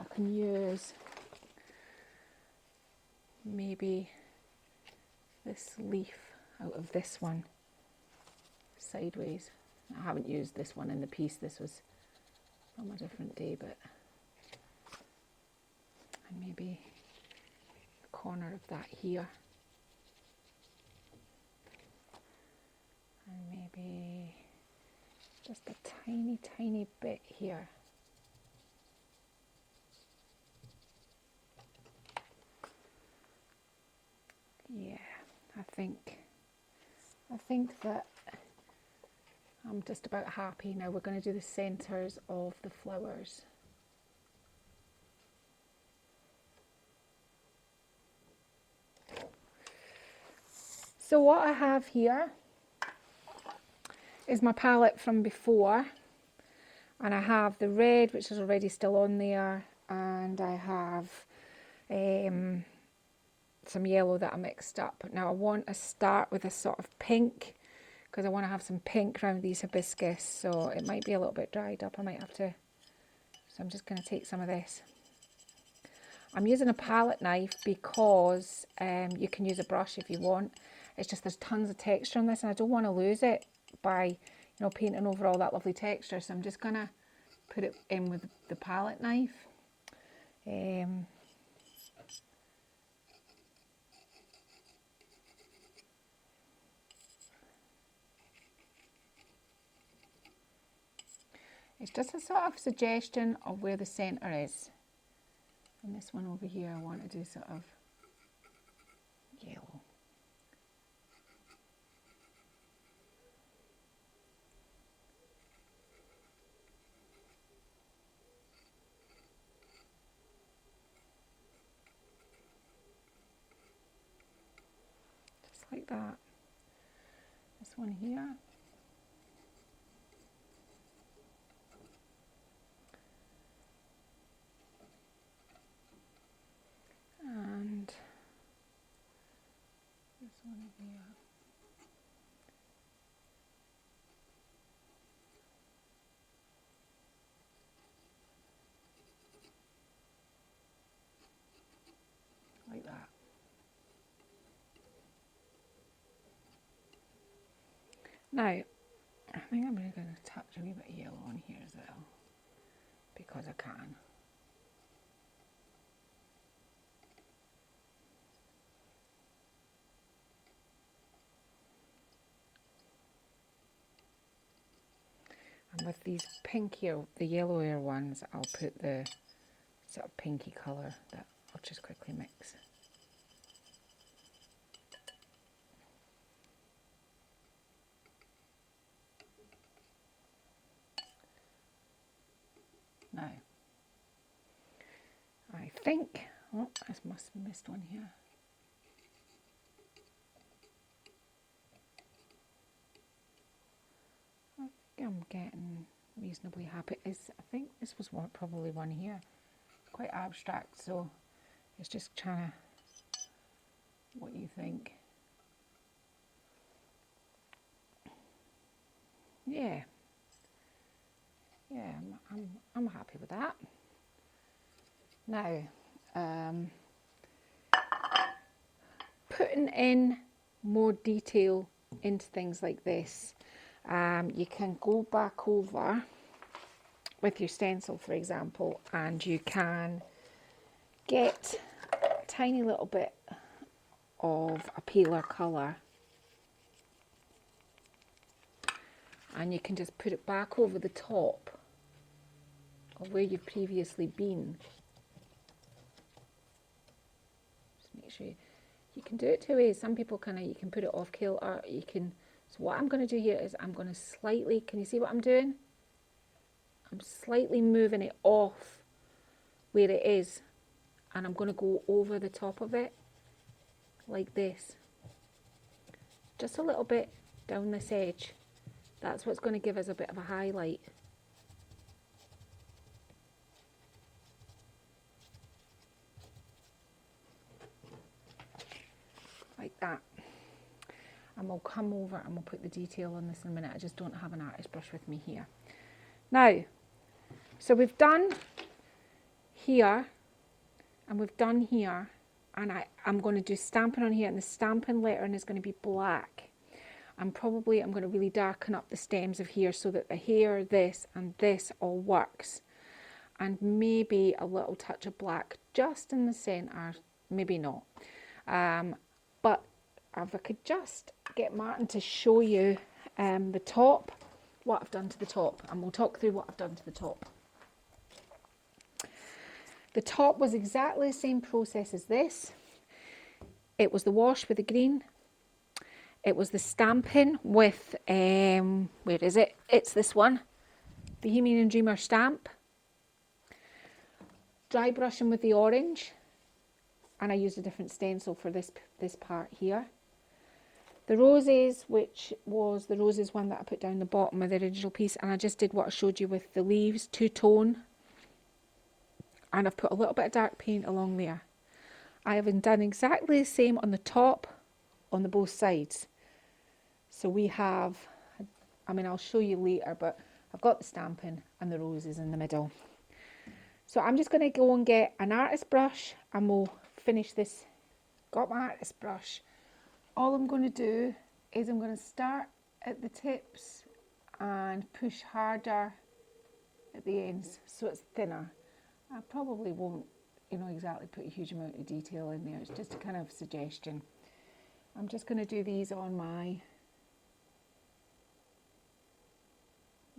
I can use maybe this leaf out of this one sideways. I haven't used this one in the piece, this was from a different day, but and maybe the corner of that here, and maybe just a tiny bit here. Yeah, I think that I'm just about happy. Now we're going to do the centres of the flowers. So what I have here is my palette from before, and I have the red, which is already still on there, and I have some yellow that I mixed up. Now I want to start with a sort of pink, because I want to have some pink around these hibiscus, so it might be a little bit dried up. I might have to, so I'm just going to take some of this. I'm using a palette knife because you can use a brush if you want. It's just there's tons of texture on this, and I don't want to lose it by, you know, painting over all that lovely texture. So I'm just going to put it in with the palette knife. It's just a sort of suggestion of where the centre is. And this one over here, I want to do sort of yellow. Just like that. This one here. And this one here. Like that. Now, I think I'm going to touch a wee bit of yellow on here as well, because I can. And with these pinkier, the yellowier ones, I'll put the sort of pinky colour that I'll just quickly mix. Now, I think, oh, I must have missed one here. I'm getting reasonably happy. I think this was probably one here. Quite abstract, so it's just trying to, what you think. Yeah, I'm happy with that. Now, putting in more detail into things like this. You can go back over with your stencil, for example, and you can get a tiny little bit of a paler colour, and you can just put it back over the top of where you've previously been. Just make sure you can do it two ways. Some people you can put it off kilter, you can. So what I'm going to do here is I'm going to slightly, can you see what I'm doing? I'm slightly moving it off where it is, and I'm going to go over the top of it like this. Just a little bit down this edge. That's what's going to give us a bit of a highlight. Like that. And we'll come over and we'll put the detail on this in a minute. I just don't have an artist brush with me here. Now, so we've done here and we've done here, and I'm going to do stamping on here, and the stamping lettering is going to be black. And probably I'm going to really darken up the stems of here so that the hair, this and this all works. And maybe a little touch of black just in the centre, maybe not. But if I could just get Martin to show you the top, what I've done to the top, and we'll talk through what I've done to the top. The top was exactly the same process as this. It was the wash with the green. It was the stamping with, where is it? It's this one, Bohemian Dreamer stamp. Dry brushing with the orange, and I used a different stencil for this part here. The roses, which was the roses one that I put down the bottom of the original piece, and I just did what I showed you with the leaves, two-tone, and I've put a little bit of dark paint along there. I have done exactly the same on the top, on the both sides. So we have, I mean, I'll show you later, but I've got the stamping and the roses in the middle. So I'm just going to go and get an artist brush and we'll finish this. Got my artist brush. All I'm going to do is I'm going to start at the tips and push harder at the ends so it's thinner. I probably won't, exactly put a huge amount of detail in there. It's just a kind of suggestion. I'm just going to do these on my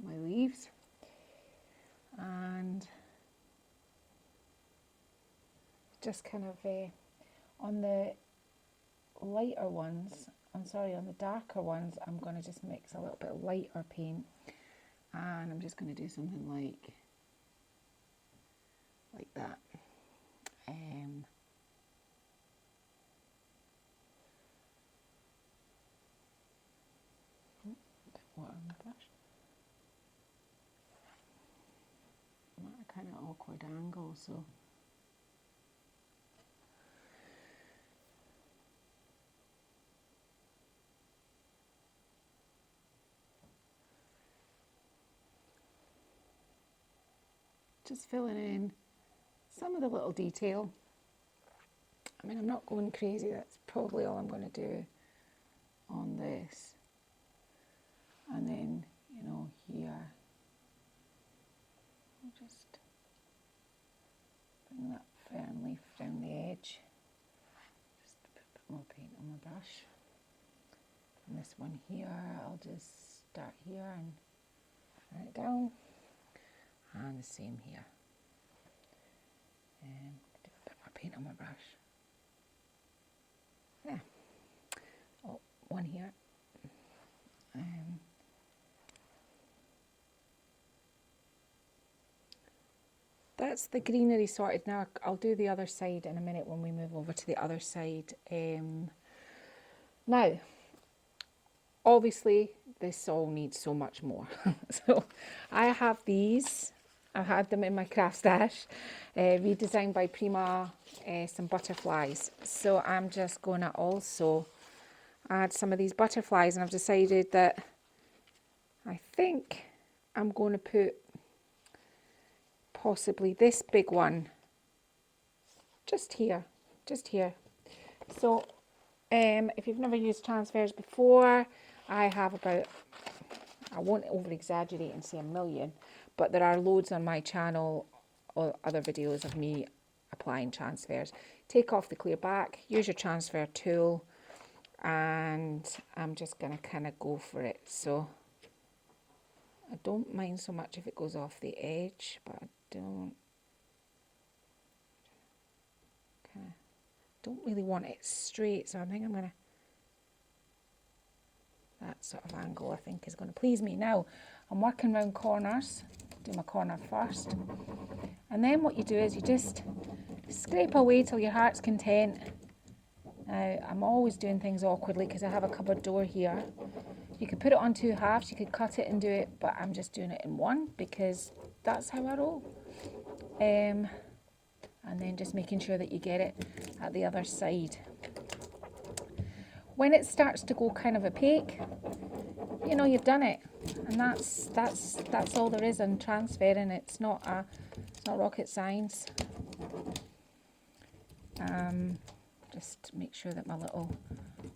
leaves. just kind of on the lighter ones, on the darker ones, I'm going to just mix a little bit of lighter paint, and I'm just going to do something like that. Water on the brush. I'm at a kind of awkward angle, so just filling in some of the little detail. I mean, I'm not going crazy, that's probably all I'm going to do on this. And then, you know, here, I'll just bring that fern leaf down the edge. Just put a bit more paint on my brush. And this one here, I'll just start here and run it down. And the same here. And do a bit more paint on my brush. Yeah. Oh, one here. That's the greenery sorted. Now I'll do the other side in a minute when we move over to the other side. Now, obviously this all needs so much more. So I have these. I've had them in my craft stash, redesigned by Prima, some butterflies. So I'm just going to also add some of these butterflies, and I've decided that I think I'm going to put possibly this big one just here. So if you've never used transfers before, I have about, I won't over exaggerate and say 1 million, but there are loads on my channel or other videos of me applying transfers. Take off the clear back, use your transfer tool, and I'm just going to kind of go for it. So I don't mind so much if it goes off the edge, but I don't really want it straight, so I think I'm going to, that sort of angle I think is going to please me. Now I'm working around corners, do my corner first, and then what you do is you just scrape away till your heart's content. Now I'm always doing things awkwardly because I have a cupboard door here. You could put it on 2 halves, you could cut it and do it, but I'm just doing it in one because that's how I roll. And then just making sure that you get it at the other side. When it starts to go kind of opaque, you know you've done it, and that's all there is on transferring. It's not rocket science. Just make sure that my little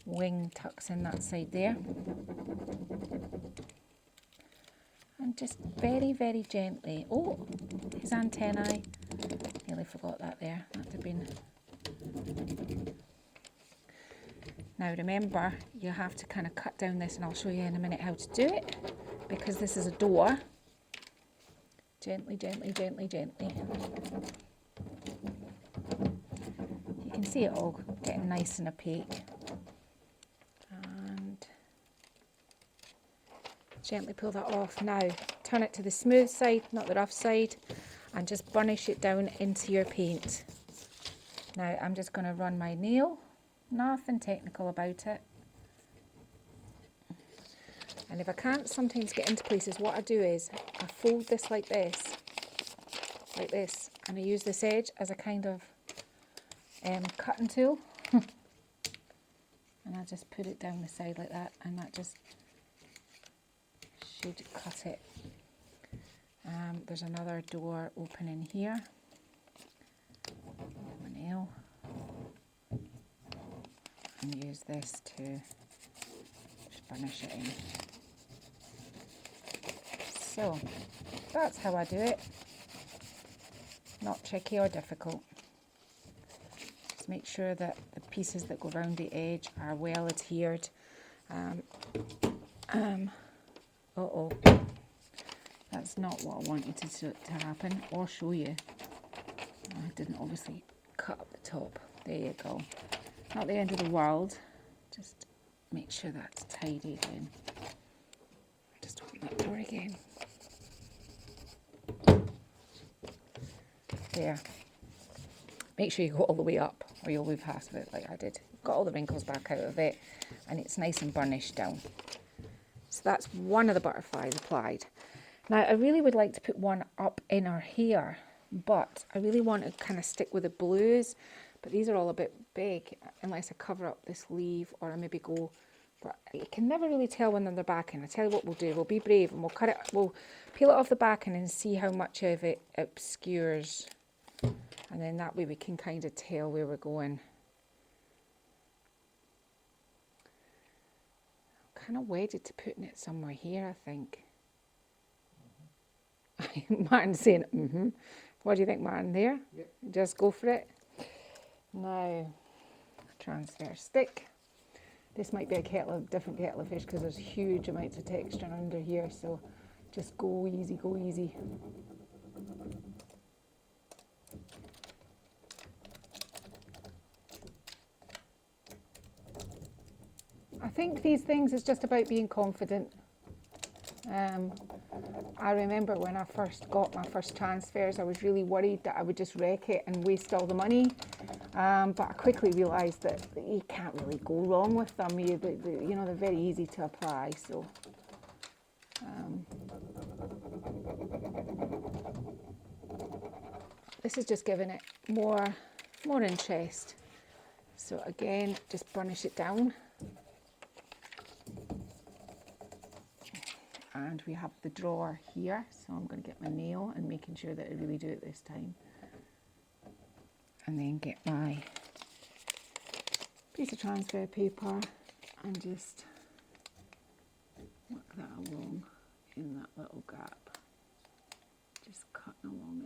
wing tucks in that side there. And just very, very gently. Oh, his antennae. Nearly forgot that there. That would have been. Now remember, you have to kind of cut down this, and I'll show you in a minute how to do it, because this is a door. Gently, gently, gently, gently. You can see it all getting nice and opaque. And gently pull that off. Now turn it to the smooth side, not the rough side, and just burnish it down into your paint. Now I'm just going to run my nail, nothing technical about it. And if I can't sometimes get into places, what I do is I fold this like this, and I use this edge as a kind of cutting tool. And I just put it down the side like that, and that just should cut it. There's another door opening here. My nail. And use this to just burnish it in. So that's how I do it. Not tricky or difficult. Just make sure that the pieces that go around the edge are well adhered. Uh-oh. That's not what I wanted to happen or show you. I didn't obviously cut up the top. There you go. Not the end of the world. Just make sure that's tidy again. Just open that door again. There. Make sure you go all the way up or you'll lose half of it like I did. Got all the wrinkles back out of it and it's nice and burnished down. So that's one of the butterflies applied. Now I really would like to put one up in her hair, but I really want to kind of stick with the blues, but these are all a bit big unless I cover up this leaf or I maybe go, but you can never really tell when they're the backing. I tell you what we'll do, we'll be brave and we'll cut it, we'll peel it off the backing and see how much of it obscures, and then that way we can kind of tell where we're going. Kind of wedded to putting it somewhere here, I think. Martin's saying, mm-hmm. What do you think, Martin, there? Yep. Just go for it. Now, transfer stick. This might be a different kettle of fish because there's huge amounts of texture under here, so just go easy, go easy. I think these things is just about being confident. I remember when I first got my first transfers, I was really worried that I would just wreck it and waste all the money. But I quickly realised that you can't really go wrong with them. You know, they're very easy to apply. So, this is just giving it more interest. So again, just burnish it down. And we have the drawer here, so I'm going to get my nail and making sure that I really do it this time. And then get my piece of transfer paper and just work that along in that little gap. Just cutting along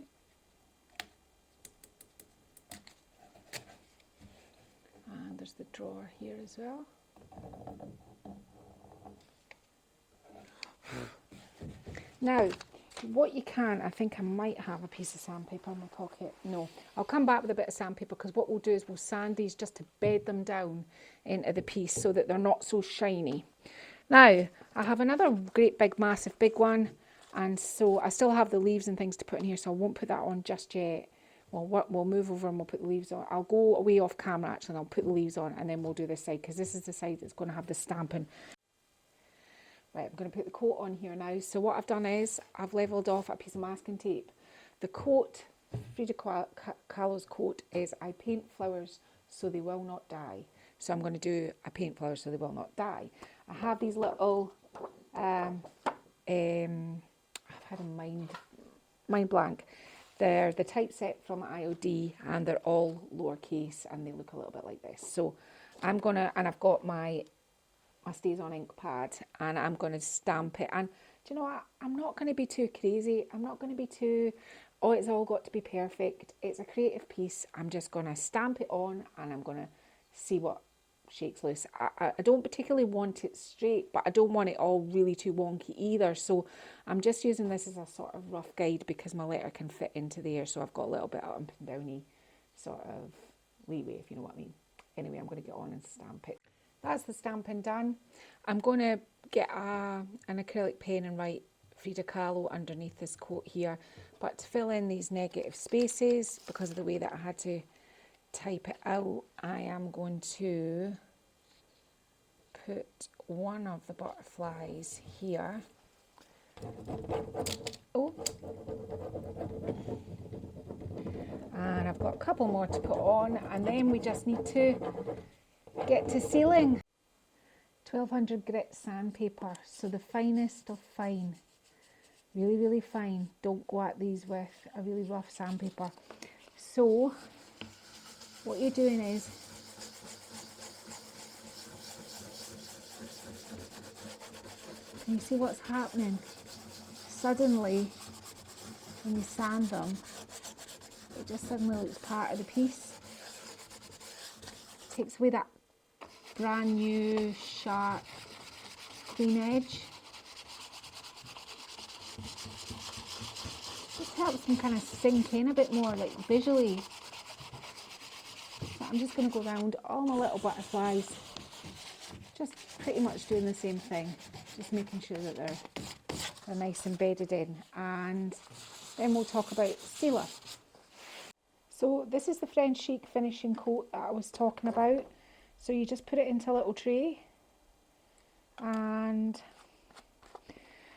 it. And there's the drawer here as well. Now, what you can, I think I might have a piece of sandpaper in my pocket. No, I'll come back with a bit of sandpaper because what we'll do is we'll sand these just to bed them down into the piece so that they're not so shiny. Now, I have another great big massive big one, and so I still have the leaves and things to put in here, so I won't put that on just yet. We'll move over and we'll put the leaves on. I'll go away off camera actually and I'll put the leaves on and then we'll do this side because this is the side that's going to have the stamping. Right, I'm going to put the coat on here now. So what I've done is I've levelled off a piece of masking tape. The coat, Frida Kahlo's coat, is I paint flowers so they will not die. So I'm going to do a paint flowers so they will not die. I have these little, I've had a mind blank. They're the typeset from IOD and they're all lowercase and they look a little bit like this. So I'm going to, and I've got my Stays On ink pad and I'm going to stamp it. And do you know what? I'm not going to be too crazy. I'm not going to be too, oh, it's all got to be perfect. It's a creative piece. I'm just going to stamp it on and I'm going to see what shakes loose. I don't particularly want it straight, but I don't want it all really too wonky either. So I'm just using this as a sort of rough guide because my letter can fit into there. So I've got a little bit of up and downy sort of leeway, if you know what I mean. Anyway, I'm going to get on and stamp it. That's the stamping done. I'm going to get an acrylic pen and write Frida Kahlo underneath this coat here. But to fill in these negative spaces, because of the way that I had to type it out, I am going to put one of the butterflies here. Oh. And I've got a couple more to put on, and then we just need to get to sealing. 1200 grit sandpaper, so the finest of fine. Really, really fine. Don't go at these with a really rough sandpaper. So what you're doing is can you see what's happening? Suddenly, when you sand them, it just suddenly looks part of the piece. Takes away that brand new, sharp, clean edge. Just helps them kind of sink in a bit more, like visually. I'm just going to go around all my little butterflies, just pretty much doing the same thing, just making sure that they're nice and bedded in. And then we'll talk about sealer. So this is the French Chic finishing coat that I was talking about. So you just put it into a little tray, and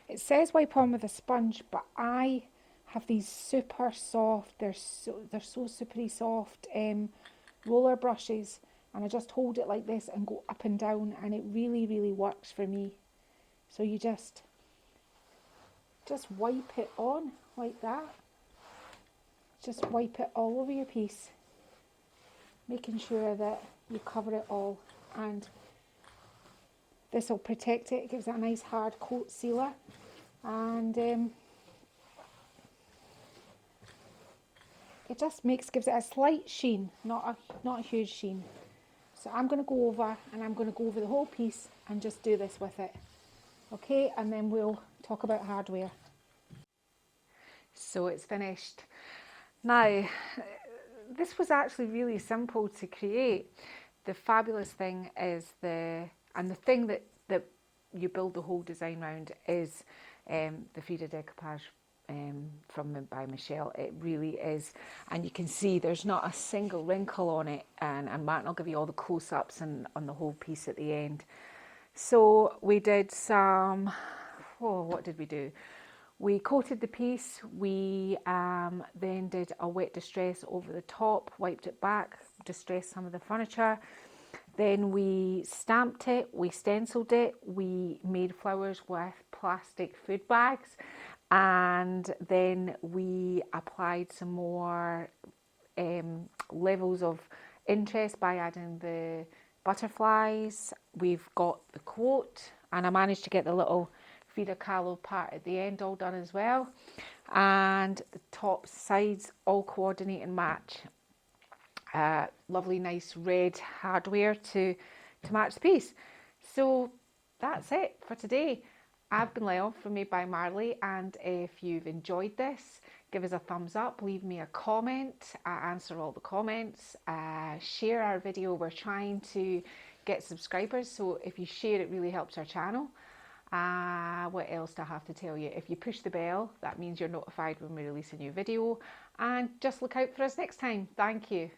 it says wipe on with a sponge, but I have these super soft, they're so supery soft roller brushes, and I just hold it like this and go up and down, and it really, really works for me. So you just wipe it on like that. Just wipe it all over your piece, making sure that you cover it all, and this will protect it. It gives it a nice hard coat sealer, and it just gives it a slight sheen, not a huge sheen. So I'm going to go over, and I'm going to go over the whole piece and just do this with it. Okay, and then we'll talk about hardware. So it's finished. Now, this was actually really simple to create. The fabulous thing is the thing that you build the whole design around is the Frida Decoupage by Michelle. It really is, and you can see there's not a single wrinkle on it, and Martin will give you all the close-ups and on the whole piece at the end. So we did some, what did we do? We coated the piece, we then did a wet distress over the top, wiped it back, distressed some of the furniture. Then we stamped it, we stenciled it, we made flowers with plastic food bags, and then we applied some more levels of interest by adding the butterflies. We've got the quote, and I managed to get the little Frida Kahlo part at the end all done as well, and the top sides all coordinate and match. Lovely nice red hardware to match the piece. So that's it for today. I've been Lyle from Made by Marley, and if you've enjoyed this, give us a thumbs up, leave me a comment. I answer all the comments. Share our video. We're trying to get subscribers, so if you share, it really helps our channel. What else do I have to tell you? If you push the bell, that means you're notified when we release a new video, and just look out for us next time. Thank you.